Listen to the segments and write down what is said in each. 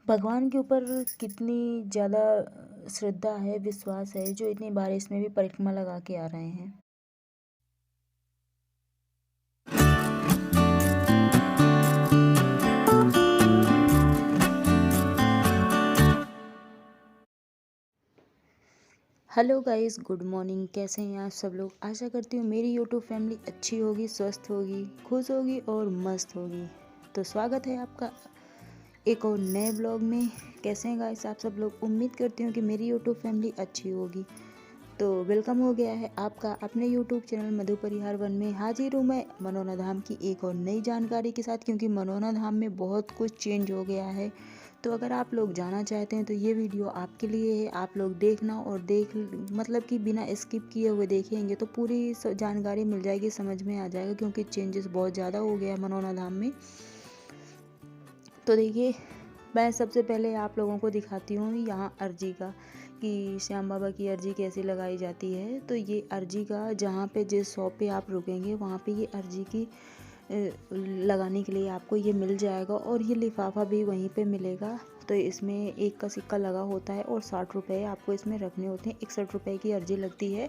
भगवान के ऊपर कितनी ज़्यादा श्रद्धा है, विश्वास है, जो इतनी बारिश में भी परिक्रमा लगा के आ रहे हैं। Hello guys, good morning. कैसे हैं आप सब लोग? आशा करती हूँ मेरी यूट्यूब फैमिली अच्छी होगी, स्वस्थ होगी, खुश होगी और मस्त होगी। तो स्वागत है आपका एक और नए ब्लॉग में। कैसे हैं गाइस आप सब लोग? उम्मीद करती हूँ कि मेरी यूट्यूब फैमिली अच्छी होगी। तो वेलकम हो गया है आपका अपने यूट्यूब चैनल मधु परिहार वन में। हाजिर हूँ मैं मनोना धाम की एक और नई जानकारी के साथ, क्योंकि मनोना धाम में बहुत कुछ चेंज हो गया है। तो अगर आप लोग जाना चाहते हैं तो ये वीडियो आपके लिए है। आप लोग देखना और मतलब कि बिना स्किप किए हुए देखेंगे तो पूरी जानकारी मिल जाएगी, समझ में आ जाएगा, क्योंकि चेंजेस बहुत ज़्यादा हो गया है मनोना धाम में। तो देखिए, मैं सबसे पहले आप लोगों को दिखाती हूँ यहाँ अर्जी का, कि श्याम बाबा की अर्जी कैसे लगाई जाती है। तो ये अर्जी का, जहाँ पे जिस शॉप पे आप रुकेंगे वहाँ पे ये अर्जी की लगाने के लिए आपको ये मिल जाएगा, और ये लिफाफा भी वहीं पे मिलेगा। तो इसमें 1 का सिक्का लगा होता है और 60 रुपये आपको इसमें रखने होते हैं। 61 रुपये की अर्जी लगती है,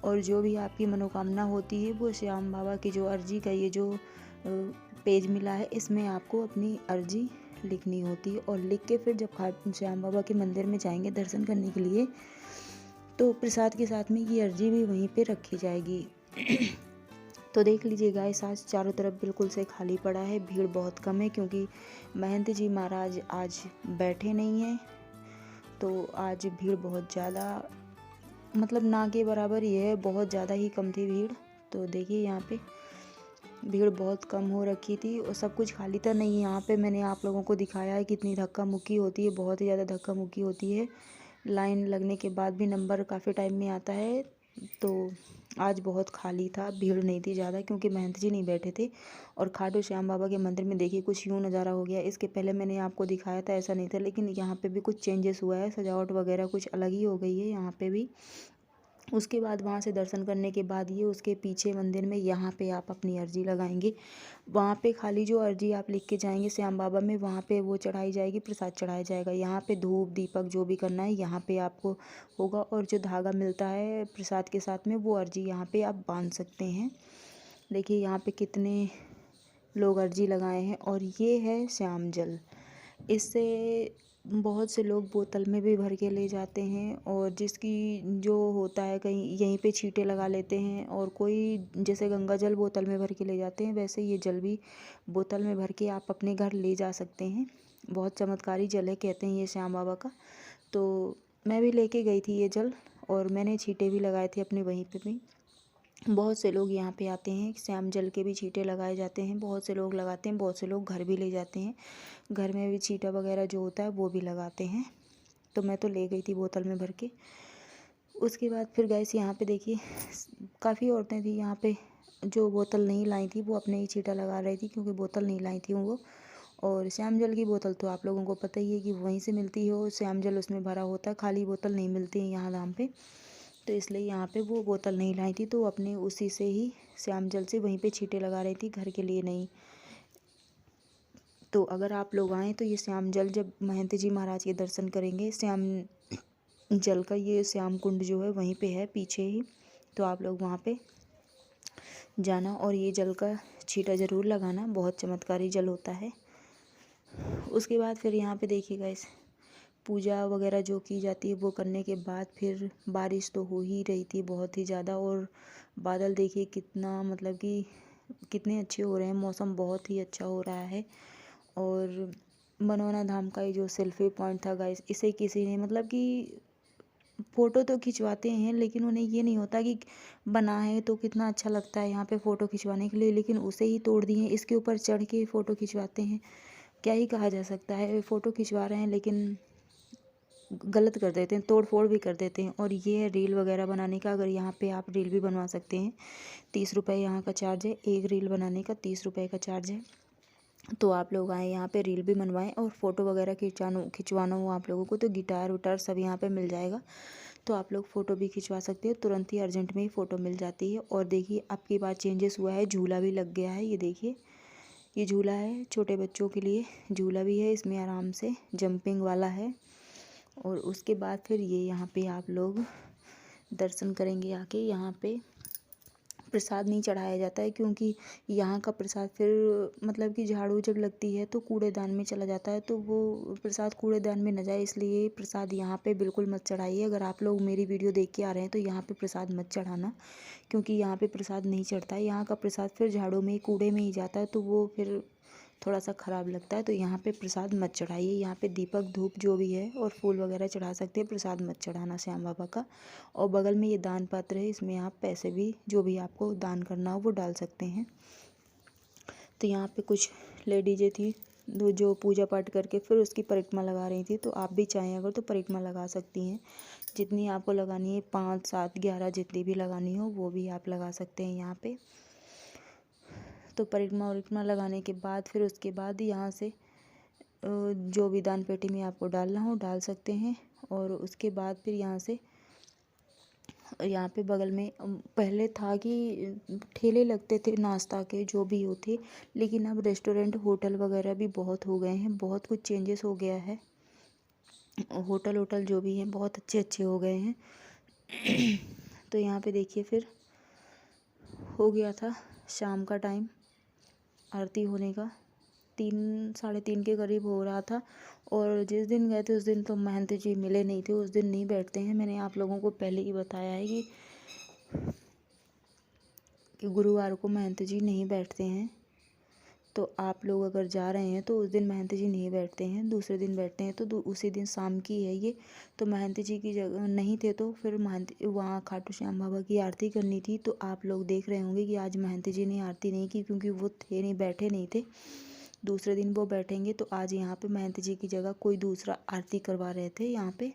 और जो भी आपकी मनोकामना होती है वो श्याम बाबा की जो अर्जी का ये जो पेज मिला है, इसमें आपको अपनी अर्जी लिखनी होती है। और लिख के फिर जब श्याम बाबा के मंदिर में जाएंगे दर्शन करने के लिए, तो प्रसाद के साथ में ये अर्जी भी वहीं पे रखी जाएगी। तो देख लीजिए गाइस, आज चारों तरफ बिल्कुल से खाली पड़ा है, भीड़ बहुत कम है, क्योंकि महंत जी महाराज आज बैठे नहीं हैं। तो आज भीड़ बहुत ज़्यादा, मतलब ना के बराबर ही है, बहुत ज़्यादा ही कम थी भीड़। तो देखिए यहाँ पे भीड़ बहुत कम हो रखी थी, और सब कुछ खाली था नहीं। यहाँ पे मैंने आप लोगों को दिखाया है कितनी धक्का मुक्की होती है, बहुत ही ज़्यादा धक्का मुक्की होती है। लाइन लगने के बाद भी नंबर काफ़ी टाइम में आता है। तो आज बहुत खाली था, भीड़ नहीं थी ज़्यादा, क्योंकि महंत जी नहीं बैठे थे। और खाटू श्याम बाबा के मंदिर में देखिए कुछ यूँ नज़ारा हो गया। इसके पहले मैंने आपको दिखाया था, ऐसा नहीं था, लेकिन यहाँ पे भी कुछ चेंजेस हुआ है, सजावट वगैरह कुछ अलग ही हो गई है यहाँ पे भी। उसके बाद वहाँ से दर्शन करने के बाद ये उसके पीछे मंदिर में, यहाँ पे आप अपनी अर्जी लगाएंगे। वहाँ पे खाली जो अर्जी आप लिख के जाएंगे श्याम बाबा में, वहाँ पे वो चढ़ाई जाएगी, प्रसाद चढ़ाया जाएगा। यहाँ पे धूप दीपक जो भी करना है यहाँ पे आपको होगा, और जो धागा मिलता है प्रसाद के साथ में, वो अर्जी यहाँ पे आप बांध सकते हैं। देखिए यहाँ पे कितने लोग अर्जी लगाए हैं। और ये है श्याम जल। इससे बहुत से लोग बोतल में भी भर के ले जाते हैं, और जिसकी जो होता है कहीं यहीं पे छींटे लगा लेते हैं। और कोई जैसे गंगा जल बोतल में भर के ले जाते हैं, वैसे ये जल भी बोतल में भर के आप अपने घर ले जा सकते हैं। बहुत चमत्कारी जल है, कहते हैं ये श्याम बाबा का। तो मैं भी लेके गई थी ये जल, और मैंने छींटे भी लगाए थे अपने वहीं पे भी। बहुत से लोग यहाँ पे आते हैं, श्याम जल के भी छींटे लगाए जाते हैं, बहुत से लोग लगाते हैं, बहुत से लोग घर भी ले जाते हैं। घर में भी छींटा वगैरह जो होता है वो भी लगाते हैं। तो मैं तो ले गई थी बोतल में भर के। उसके बाद फिर गैस यहाँ पे देखिए, काफ़ी औरतें थी यहाँ पे जो बोतल नहीं लाई थी, वो अपने ही छींटा लगा रही थी, क्योंकि बोतल नहीं लाई थी वो। और श्याम जल की बोतल तो आप लोगों को पता ही है कि वहीं से मिलती है, और श्याम जल उसमें भरा होता है, खाली बोतल नहीं मिलती है यहाँ धाम पे। तो इसलिए यहाँ पे वो बोतल नहीं लाई थी, तो अपने उसी से ही श्याम जल से वहीं पे छींटे लगा रही थी, घर के लिए नहीं। तो अगर आप लोग आएँ तो ये श्याम जल, जब महंत जी महाराज के दर्शन करेंगे, श्याम जल का ये श्याम कुंड जो है वहीं पे है पीछे ही। तो आप लोग वहाँ पे जाना, और ये जल का छींटा ज़रूर लगाना, बहुत चमत्कारी जल होता है। उसके बाद फिर यहाँ पे देखिएगा, इस पूजा वगैरह जो की जाती है वो करने के बाद फिर बारिश तो हो ही रही थी बहुत ही ज़्यादा। और बादल देखिए कितना, मतलब कि कितने अच्छे हो रहे हैं, मौसम बहुत ही अच्छा हो रहा है। और मनोना धाम का ये जो सेल्फी पॉइंट था गाइस, इसे किसी ने, मतलब कि फ़ोटो तो खिंचवाते हैं, लेकिन उन्हें ये नहीं होता कि बना है तो कितना अच्छा लगता है यहाँ पे फ़ोटो खिंचवाने के लिए, लेकिन उसे ही तोड़ दिए, इसके ऊपर चढ़ के फ़ोटो खिंचवाते हैं। क्या ही कहा जा सकता है, फ़ोटो खिंचवा रहे हैं लेकिन गलत कर देते हैं, तोड़ फोड़ भी कर देते हैं। और ये है रील वगैरह बनाने का, अगर यहाँ पे आप रील भी बनवा सकते हैं। 30 रुपये यहाँ का चार्ज है, एक रील बनाने का 30 रुपये का चार्ज है। तो आप लोग आएँ यहाँ पे, रील भी बनवाएं, और फ़ोटो वगैरह खिंचवाना हो आप लोगों को तो गिटार विटार सब यहाँ पे मिल जाएगा। तो आप लोग फ़ोटो भी खिंचवा सकते हो, तुरंत ही अर्जेंट में ही फ़ोटो मिल जाती है। और देखिए अब की बार चेंजेस हुआ है, झूला भी लग गया है, ये देखिए ये झूला है छोटे बच्चों के लिए, झूला भी है इसमें, आराम से जंपिंग वाला है। और उसके बाद फिर ये यहाँ पे आप लोग दर्शन करेंगे आके। यहाँ पे प्रसाद नहीं चढ़ाया जाता है, क्योंकि यहाँ का प्रसाद फिर मतलब कि झाड़ू जब लगती है तो कूड़ेदान में चला जाता है, तो वो प्रसाद कूड़ेदान में न जाए, इसलिए प्रसाद यहाँ पे बिल्कुल मत चढ़ाइए। अगर आप लोग मेरी वीडियो देख के आ रहे हैं तो यहाँ पे प्रसाद मत चढ़ाना, क्योंकि यहाँ पे प्रसाद नहीं चढ़ता है। यहाँ का प्रसाद फिर झाड़ू में कूड़े में ही जाता है, तो वो फिर थोड़ा सा ख़राब लगता है। तो यहाँ पे प्रसाद मत चढ़ाइए। यहाँ पे दीपक धूप जो भी है और फूल वगैरह चढ़ा सकते हैं, प्रसाद मत चढ़ाना श्याम बाबा का। और बगल में ये दान पात्र है, इसमें आप पैसे भी जो भी आपको दान करना हो वो डाल सकते हैं। तो यहाँ पे कुछ लेडीजें थी जो पूजा पाठ करके फिर उसकी परिक्रमा लगा रही थी। तो आप भी चाहें अगर तो परिक्रमा लगा सकती हैं, जितनी आपको लगानी है, 5, 7, 11 जितनी भी लगानी हो वो भी आप लगा सकते हैं यहाँ पे। तो परिक्रमा वरिक्रमा लगाने के बाद फिर उसके बाद यहाँ से जो भी दान पेटी में आपको डालना हो डाल सकते हैं। और उसके बाद फिर यहाँ पे बगल में पहले था कि ठेले लगते थे नाश्ता के जो भी होते, लेकिन अब रेस्टोरेंट होटल वगैरह भी बहुत हो गए हैं, बहुत कुछ चेंजेस हो गया है। होटल जो भी हैं बहुत अच्छे अच्छे हो गए हैं। तो यहाँ पे देखिए फिर हो गया था शाम का टाइम आरती होने का, 3, साढ़े 3 के करीब हो रहा था। और जिस दिन गए थे उस दिन तो महंत जी मिले नहीं थे, उस दिन नहीं बैठते हैं। मैंने आप लोगों को पहले ही बताया है कि गुरुवार को महंत जी नहीं बैठते हैं। तो आप लोग अगर जा रहे हैं तो उस दिन महंत जी नहीं बैठते हैं, दूसरे दिन बैठते हैं। तो उसी दिन शाम की है ये। तो महंत जी की जगह नहीं थे, तो फिर महंत वहाँ खाटू श्याम बाबा की आरती करनी थी। तो आप लोग देख रहे होंगे कि आज महंत जी ने आरती नहीं की, क्योंकि वो थे नहीं, बैठे नहीं थे। दूसरे दिन वो बैठेंगे। तो आज यहाँ पे महंत जी की जगह कोई दूसरा आरती करवा रहे थे यहाँ पे।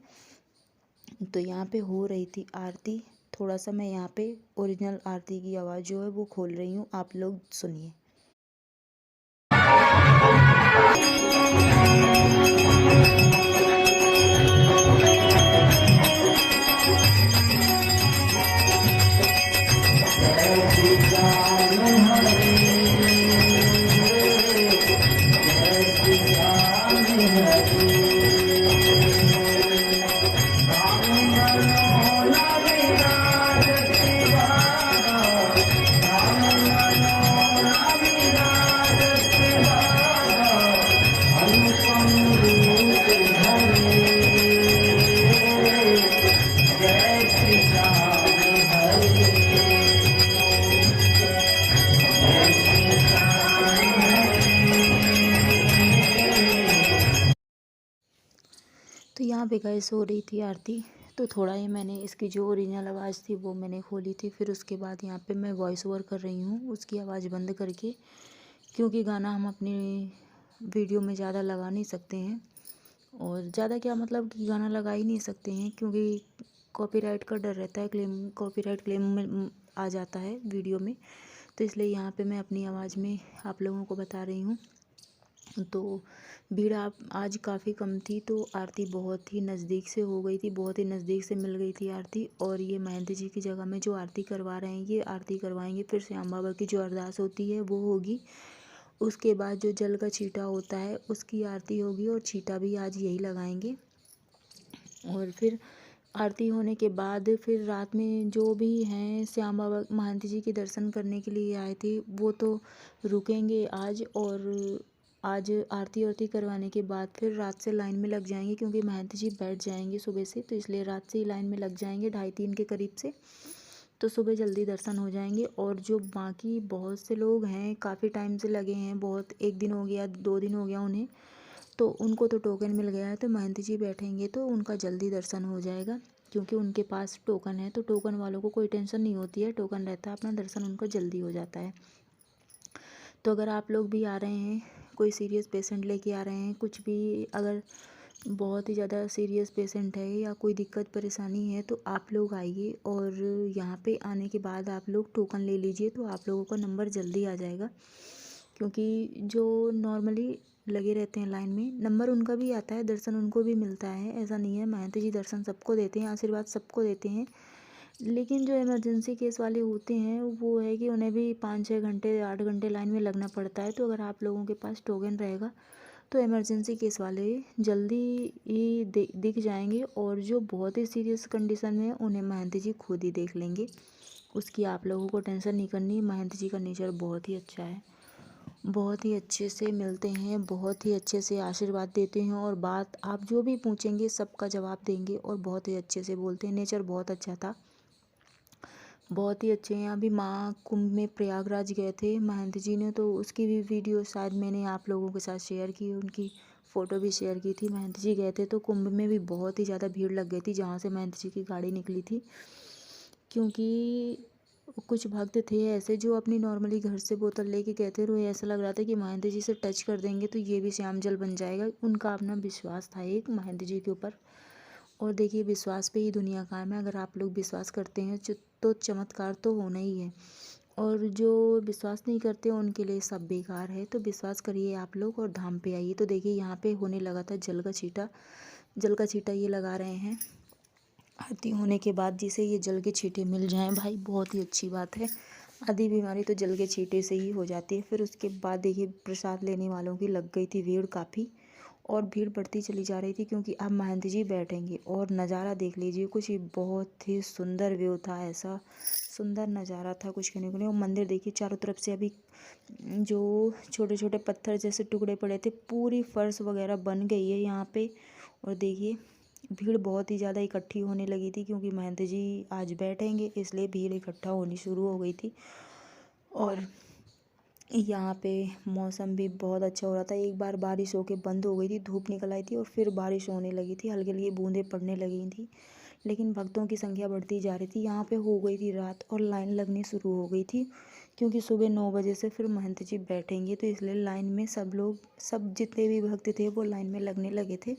तो यहाँ पे हो रही थी आरती। थोड़ा सा मैं यहाँ पे ओरिजिनल आरती की आवाज़ जो है वो खोल रही हूँ, आप लोग सुनिए। तो यहाँ पे गाइस हो रही थी आरती। तो थोड़ा ही मैंने इसकी जो ओरिजिनल आवाज़ थी वो मैंने खोली थी। फिर उसके बाद यहाँ पे मैं वॉइस ओवर कर रही हूँ उसकी आवाज़ बंद करके, क्योंकि गाना हम अपनी वीडियो में ज़्यादा लगा नहीं सकते हैं। और ज़्यादा क्या मतलब कि गाना लगा ही नहीं सकते हैं, क्योंकि कॉपीराइट का डर रहता है, कॉपीराइट क्लेम में आ जाता है वीडियो में। तो इसलिए यहाँ पे मैं अपनी आवाज़ में आप लोगों को बता रही हूँ। तो भीड़ आज काफ़ी कम थी, तो आरती बहुत ही नज़दीक से हो गई थी, बहुत ही नज़दीक से मिल गई थी आरती। और ये महंत जी की जगह में जो आरती करवा रहे हैं ये आरती करवाएंगे। फिर श्याम बाबा की जो अरदास होती है वो होगी। उसके बाद जो जल का छींटा होता है उसकी आरती होगी, और छींटा भी आज यही लगाएंगे। और फिर आरती होने के बाद फिर रात में जो भी हैं श्याम बाबा महंत जी के दर्शन करने के लिए आए थे वो तो रुकेंगे आज। और आज आरती वारती करवाने के बाद फिर रात से लाइन में लग जाएंगे, क्योंकि महंत जी बैठ जाएंगे सुबह से, तो इसलिए रात से ही लाइन में लग जाएंगे 2:30-3 के करीब से। तो सुबह जल्दी दर्शन हो जाएंगे। और जो बाकी बहुत से लोग हैं काफ़ी टाइम से लगे हैं, बहुत 1 दिन हो गया 2 दिन हो गया उन्हें, तो उनको तो टोकन मिल गया है। तो महंत जी बैठेंगे तो उनका जल्दी दर्शन हो जाएगा, क्योंकि उनके पास टोकन है। तो टोकन वालों को कोई टेंशन नहीं होती है, टोकन रहता है अपना दर्शन उनका जल्दी हो जाता है। तो अगर आप लोग भी आ रहे हैं, कोई सीरियस पेशेंट लेके आ रहे हैं, कुछ भी अगर बहुत ही ज़्यादा सीरियस पेशेंट है या कोई दिक्कत परेशानी है, तो आप लोग आइए। और यहाँ पे आने के बाद आप लोग टोकन ले लीजिए, तो आप लोगों का नंबर जल्दी आ जाएगा। क्योंकि जो नॉर्मली लगे रहते हैं लाइन में, नंबर उनका भी आता है, दर्शन उनको भी मिलता है, ऐसा नहीं है। महंत जी दर्शन सबको देते हैं, आशीर्वाद सबको देते हैं, लेकिन जो इमरजेंसी केस वाले होते हैं वो है कि उन्हें भी 5-6 घंटे 8 घंटे लाइन में लगना पड़ता है। तो अगर आप लोगों के पास टोकन रहेगा तो इमरजेंसी केस वाले जल्दी ही दिख जाएंगे, और जो बहुत ही सीरियस कंडीशन में हैं, उन्हें महंत जी खुद ही देख लेंगे। उसकी आप लोगों को टेंशन नहीं करनी। महंत जी का नेचर बहुत ही अच्छा है, बहुत ही अच्छे से मिलते हैं, बहुत ही अच्छे से आशीर्वाद देते हैं, और बात आप जो भी पूछेंगे सबका जवाब देंगे, और बहुत ही अच्छे से बोलते हैं। नेचर बहुत अच्छा था, बहुत ही अच्छे हैं। अभी माँ कुंभ में प्रयागराज गए थे महंत जी ने, तो उसकी भी वीडियो शायद मैंने आप लोगों के साथ शेयर की, उनकी फ़ोटो भी शेयर की थी। महंत जी गए थे तो कुंभ में भी बहुत ही ज़्यादा भीड़ लग गई थी जहाँ से महंत जी की गाड़ी निकली थी, क्योंकि कुछ भक्त थे ऐसे जो अपनी नॉर्मली घर से बोतल लेके गए थे, और ऐसा लग रहा था कि महंत जी से टच कर देंगे तो ये भी श्याम जल बन जाएगा। उनका अपना विश्वास था एक महंत जी के ऊपर। और देखिए, विश्वास पे ही दुनिया कायम है। अगर आप लोग विश्वास करते हैं तो चमत्कार तो होना ही है, और जो विश्वास नहीं करते उनके लिए सब बेकार है। तो विश्वास करिए आप लोग और धाम पे आइए। तो देखिए, यहाँ पे होने लगा था जल का छींटा। जल का छींटा ये लगा रहे हैं आरती होने के बाद, जिसे ये जल के छींटे मिल जाएं भाई बहुत ही अच्छी बात है। आधी बीमारी तो जल के छींटे से ही हो जाती है। फिर उसके बाद देखिए, प्रसाद लेने वालों की लग गई थी भीड़ काफ़ी, और भीड़ बढ़ती चली जा रही थी, क्योंकि अब महंत जी बैठेंगे। और नज़ारा देख लीजिए, कुछ ही बहुत ही सुंदर व्यू था, ऐसा सुंदर नज़ारा था कुछ कहने को नहीं। और मंदिर देखिए चारों तरफ से अभी जो छोटे छोटे पत्थर जैसे टुकड़े पड़े थे, पूरी फर्श वगैरह बन गई है यहाँ पे। और देखिए, भीड़ बहुत ही ज़्यादा इकट्ठी होने लगी थी, क्योंकि महंत जी आज बैठेंगे, इसलिए भीड़ इकट्ठा होनी शुरू हो गई थी। और यहाँ पे मौसम भी बहुत अच्छा हो रहा था। एक बार बारिश होके बंद हो गई थी, धूप निकल आई थी, और फिर बारिश होने लगी थी, हल्की हल्की बूंदें पड़ने लगी थी। लेकिन भक्तों की संख्या बढ़ती जा रही थी। यहाँ पे हो गई थी रात, और लाइन लगनी शुरू हो गई थी, क्योंकि सुबह 9 बजे से फिर महंत जी बैठेंगे, तो इसलिए लाइन में सब लोग, सब जितने भी भक्त थे वो लाइन में लगने लगे थे।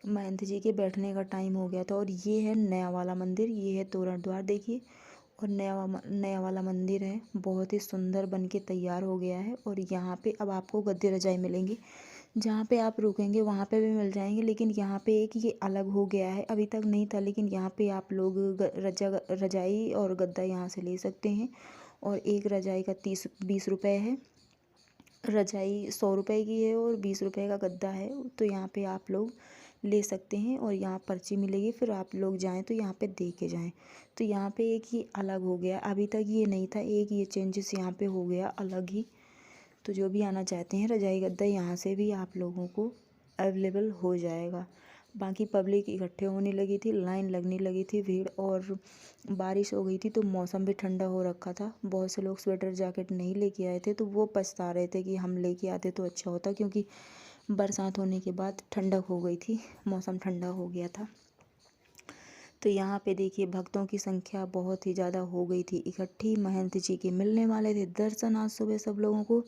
महंत जी के बैठने का टाइम हो गया था। और ये है नया वाला मंदिर, ये है तोरण द्वार देखिए। और नया वाला मंदिर है, बहुत ही सुंदर बन के तैयार हो गया है। और यहाँ पे अब आपको गद्दे रजाई मिलेंगी, जहाँ पे आप रुकेंगे वहाँ पे भी मिल जाएंगे। लेकिन यहाँ पे एक ये अलग हो गया है, अभी तक नहीं था, लेकिन यहाँ पे आप लोग रजाई और गद्दा यहाँ से ले सकते हैं। और एक रजाई का 20 रुपये है, रजाई 100 रुपये की है, और 20 रुपये का गद्दा है। तो यहाँ पे आप लोग ले सकते हैं, और यहाँ पर्ची मिलेगी, फिर आप लोग जाएं तो यहाँ पे दे के जाएँ। तो यहाँ पे एक ही अलग हो गया, अभी तक ये नहीं था, एक ये चेंजेस यहाँ पे हो गया अलग ही। तो जो भी आना चाहते हैं, रजाई गद्दा यहाँ से भी आप लोगों को अवेलेबल हो जाएगा। बाकी पब्लिक इकट्ठे होने लगी थी, लाइन लगने लगी थी, भीड़, और बारिश हो गई थी तो मौसम भी ठंडा हो रखा था। बहुत से लोग स्वेटर जैकेट नहीं लेके आए थे, तो वो पछता रहे थे कि हम लेके आते तो अच्छा होता, क्योंकि बरसात होने के बाद ठंडक हो गई थी, मौसम ठंडा हो गया था। तो यहाँ पे देखिए, भक्तों की संख्या बहुत ही ज़्यादा हो गई थी इकट्ठी। महंत जी के मिलने वाले थे दर्शन आज सुबह सब लोगों को।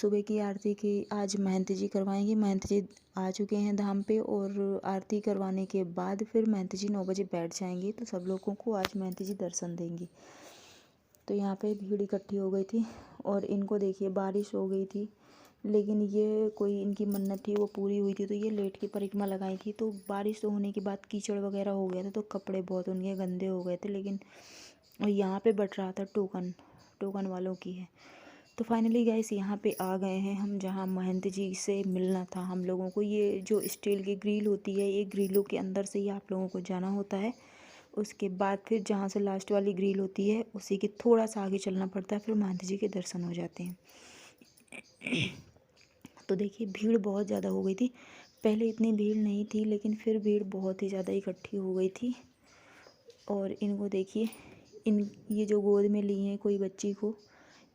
सुबह की आरती की आज महंत जी करवाएंगे। महंत जी आ चुके हैं धाम पे, और आरती करवाने के बाद फिर महंत जी 9 बजे बैठ जाएंगे, तो सब लोगों को आज महंत जी दर्शन देंगे। तो यहाँ पे भीड़ इकट्ठी हो गई थी, और इनको देखिए बारिश हो गई थी, लेकिन ये कोई इनकी मन्नत थी वो पूरी हुई थी, तो ये लेट की परिक्रमा लगाई थी। तो बारिश होने के बाद कीचड़ वगैरह हो गया था, तो कपड़े बहुत उनके गंदे हो गए थे। लेकिन यहाँ पे बट रहा था टोकन, टोकन वालों की है। तो फाइनली गाइस यहाँ पे आ गए हैं हम, जहाँ महंत जी से मिलना था हम लोगों को। ये जो स्टील की ग्रिल होती है, ये ग्रिलों के अंदर से ही आप लोगों को जाना होता है। उसके बाद फिर जहाँ से लास्ट वाली ग्रिल होती है, उसी के थोड़ा सा आगे चलना पड़ता है, फिर महंत जी के दर्शन हो जाते हैं। तो देखिए, भीड़ बहुत ज़्यादा हो गई थी। पहले इतनी भीड़ नहीं थी, लेकिन फिर भीड़ बहुत ही ज़्यादा इकट्ठी हो गई थी। और इनको देखिए, इन ये जो गोद में ली हैं कोई बच्ची को,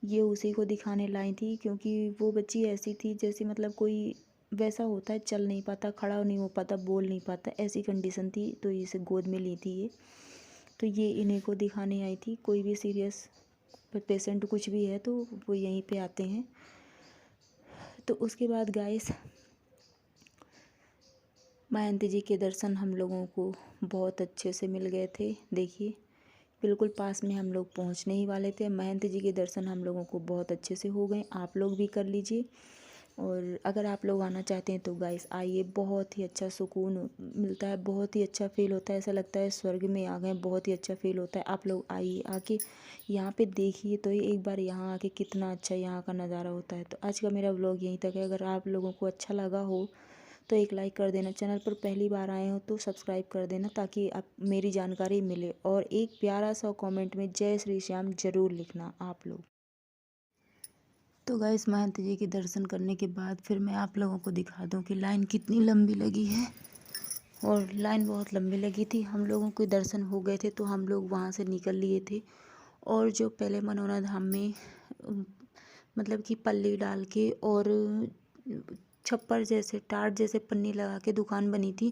ये उसी को दिखाने लाई थी, क्योंकि वो बच्ची ऐसी थी जैसे मतलब कोई वैसा होता है, चल नहीं पाता, खड़ा नहीं हो पाता, बोल नहीं पाता, ऐसी कंडीशन थी, तो इसे गोद में ली थी ये। तो ये इन्हीं को दिखाने आई थी। कोई भी सीरियस पेशेंट कुछ भी है तो वो यहीं पे आते हैं। तो उसके बाद गाइस, महंत जी के दर्शन हम लोगों को बहुत अच्छे से मिल गए थे। देखिए, बिल्कुल पास में हम लोग पहुंचने ही वाले थे। महंत जी के दर्शन हम लोगों को बहुत अच्छे से हो गए, आप लोग भी कर लीजिए। और अगर आप लोग आना चाहते हैं तो गाइस आइए, बहुत ही अच्छा सुकून मिलता है, बहुत ही अच्छा फील होता है, ऐसा लगता है स्वर्ग में आ गए, बहुत ही अच्छा फील होता है। आप लोग आइए, आके यहाँ पे देखिए तो एक बार यहाँ आके कितना अच्छा यहाँ का नज़ारा होता है। तो आज का मेरा व्लॉग यहीं तक है। अगर आप लोगों को अच्छा लगा हो तो एक लाइक कर देना, चैनल पर पहली बार आए हो तो सब्सक्राइब कर देना ताकि आप मेरी जानकारी मिले, और एक प्यारा सा कमेंट में जय श्री श्याम ज़रूर लिखना आप लोग। तो गाइस महंत जी के दर्शन करने के बाद फिर मैं आप लोगों को दिखा दूं कि लाइन कितनी लंबी लगी है। और लाइन बहुत लंबी लगी थी, हम लोगों के दर्शन हो गए थे तो हम लोग वहाँ से निकल लिए थे। और जो पहले मनोरा धाम में मतलब कि पल्ली डाल के और छप्पर जैसे टाट जैसे पन्नी लगा के दुकान बनी थी,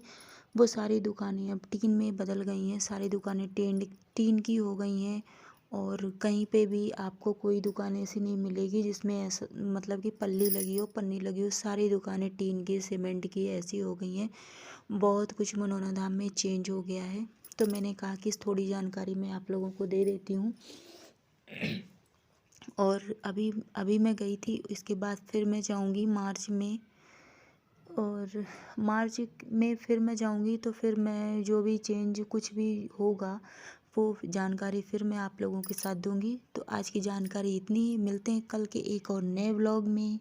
वो सारी दुकानें अब टीन में बदल गई हैं। सारी दुकानें टीन टीन की हो गई हैं। और कहीं पे भी आपको कोई दुकान ऐसी नहीं मिलेगी जिसमें ऐसा मतलब कि पल्ली लगी हो, पन्नी लगी हो। सारी दुकानें टीन की, सीमेंट की ऐसी हो गई हैं। बहुत कुछ मनोरा धाम में चेंज हो गया है। तो मैंने कहा कि थोड़ी जानकारी मैं आप लोगों को दे देती हूँ। और अभी अभी मैं गई थी, इसके बाद फिर मैं जाऊँगी मार्च में। और मार्च में फिर मैं जाऊँगी तो फिर मैं जो भी चेंज कुछ भी होगा वो जानकारी फिर मैं आप लोगों के साथ दूँगी। तो आज की जानकारी इतनी ही, मिलते हैं कल के एक और नए व्लॉग में।